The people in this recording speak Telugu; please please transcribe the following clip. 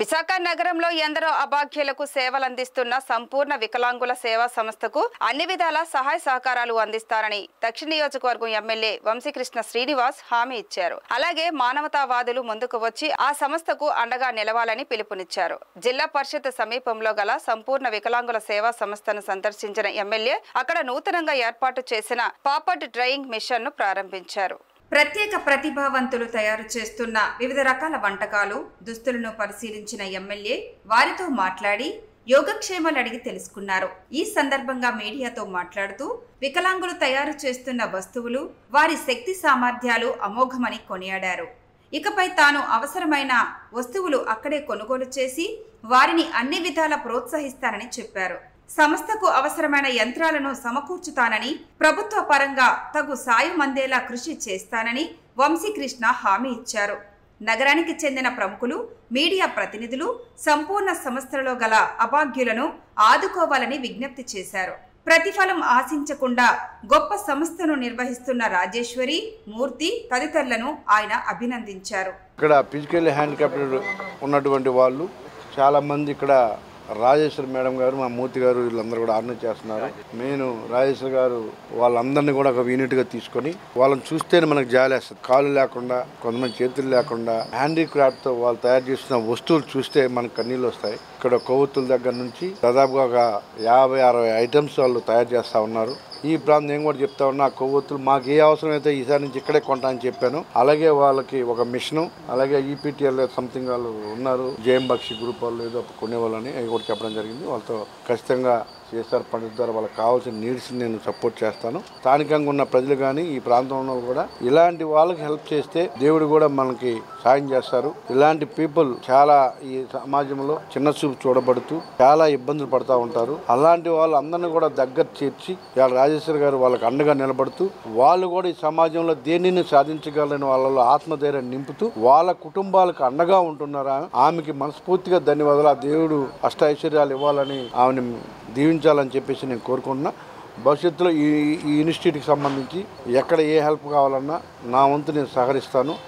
విశాఖ నగరంలో ఎందరో అభాగ్యులకు సేవలందిస్తున్న సంపూర్ణ వికలాంగుల సేవా సంస్థకు అన్ని విధాల సహాయ సహకారాలు అందిస్తారని దక్షిణ నియోజకవర్గం ఎమ్మెల్యే వంశీకృష్ణ శ్రీనివాస్ హామీ ఇచ్చారు. అలాగే మానవతావాదులు ముందుకు వచ్చి ఆ సంస్థకు అండగా నిలవాలని పిలుపునిచ్చారు. జిల్లా పరిషత్ సమీపంలో గల సంపూర్ణ వికలాంగుల సేవా సంస్థను సందర్శించిన ఎమ్మెల్యే అక్కడ నూతనంగా ఏర్పాటు చేసిన పాపడ్ డ్రైయింగ్ మిషన్ ను ప్రారంభించారు. ప్రత్యేక ప్రతిభావంతులు తయారు చేస్తున్న వివిధ రకాల వంటకాలు, దుస్తులను పరిశీలించిన ఎమ్మెల్యే వారితో మాట్లాడి యోగక్షేమాలు అడిగి తెలుసుకున్నారు. ఈ సందర్భంగా మీడియాతో మాట్లాడుతూ వికలాంగులు తయారు చేస్తున్న వస్తువులు, వారి శక్తి సామర్థ్యాలు అమోఘమని కొనియాడారు. ఇకపై తాను అవసరమైన వస్తువులు అక్కడే కొనుగోలు చేసి వారిని అన్ని విధాల ప్రోత్సహిస్తానని చెప్పారు. సంస్థకు అవసరమైన యంత్రాలను సమకూర్చుతానని, ప్రభుత్వ పరంగా తగు సాయం అందేలా కృషి చేస్తానని వంశీకృష్ణ హామీ ఇచ్చారు. నగరానికి చెందిన ప్రముఖులు, మీడియా ప్రతినిధులు సంపూర్ణ సంస్థలలో గల అభాగ్యులను ఆదుకోవాలని విజ్ఞప్తి చేశారు. ప్రతిఫలం ఆశించకుండా గొప్ప సంస్థను నిర్వహిస్తున్న రాజేశ్వరి, మూర్తి తదితరులను ఆయన అభినందించారు. ఇక్కడ ఫిజికల్ హ్యాండిక్యాప్డ్ ఉన్నటువంటి వాళ్ళు చాలా మంది ఇక్కడ రాజేశ్వరి మేడం గారు, మా మూర్తి గారు వీళ్ళందరూ కూడా ఆర్గనైజ్ చేస్తున్నారు. మెయిన్ రాజేశ్వరి గారు వాళ్ళందరినీ కూడా ఒక యూనిట్గా తీసుకొని వాళ్ళని చూస్తేనే మనకు జాలేస్తుంది. కాళ్ళు లేకుండా, కొంతమంది చేతులు లేకుండా హ్యాండీక్రాఫ్ట్తో వాళ్ళు తయారు చేస్తున్న వస్తువులు చూస్తే మనకు కన్నీళ్ళు వస్తాయి. ఇక్కడ కొవ్వొత్తుల దగ్గర నుంచి దాదాపుగా ఒక 50-60 ఐటమ్స్ వాళ్ళు తయారు చేస్తూ ఉన్నారు. ఈ ప్రాంతం నేను కూడా చెప్తా ఉన్నా, కొవ్వొత్తులు మాకు ఏ అవసరం అయితే ఈసారి నుంచి ఇక్కడే కొంటా అని చెప్పాను. అలాగే వాళ్ళకి ఒక మిషను, అలాగే ఈపీటీఎల్ సంథింగ్ వాళ్ళు ఉన్నారు, జేఎం బక్షి గ్రూప్ వాళ్ళు ఏదో కొనేవాళ్ళని అవి కూడా చెప్పడం జరిగింది. వాళ్ళతో ఖచ్చితంగా చేస్తారు పండుగ ద్వారా వాళ్ళకి కావాల్సిన నీడ్స్ నేను సపోర్ట్ చేస్తాను. స్థానికంగా ఉన్న ప్రజలు కానీ ఈ ప్రాంతంలో కూడా ఇలాంటి వాళ్ళకి హెల్ప్ చేస్తే దేవుడు కూడా మనకి సాయం చేస్తారు. ఇలాంటి పీపుల్ చాలా ఈ సమాజంలో చిన్న చూపు చూడబడుతూ చాలా ఇబ్బందులు పడుతూ ఉంటారు. అలాంటి వాళ్ళు అందరినీ కూడా దగ్గర చేర్చి ఇవాళ రాజేశ్వరి గారు వాళ్ళకి అండగా నిలబడుతూ వాళ్ళు కూడా ఈ సమాజంలో దేనిని సాధించగలని వాళ్ళలో ఆత్మధైర్యం నింపుతూ వాళ్ళ కుటుంబాలకు అండగా ఉంటున్నారు. ఆమెకి మనస్ఫూర్తిగా ధన్యవాదాలు. ఆ దేవుడు అష్టైశ్వర్యాలు ఇవ్వాలని ఆమెను దీవించాలని చెప్పేసి నేను కోరుకుంటున్నా. భవిష్యత్తులో ఈ ఇన్స్టిట్యూట్కి సంబంధించి ఎక్కడ ఏ హెల్ప్ కావాలన్నా నా వంతు నేను సహకరిస్తాను.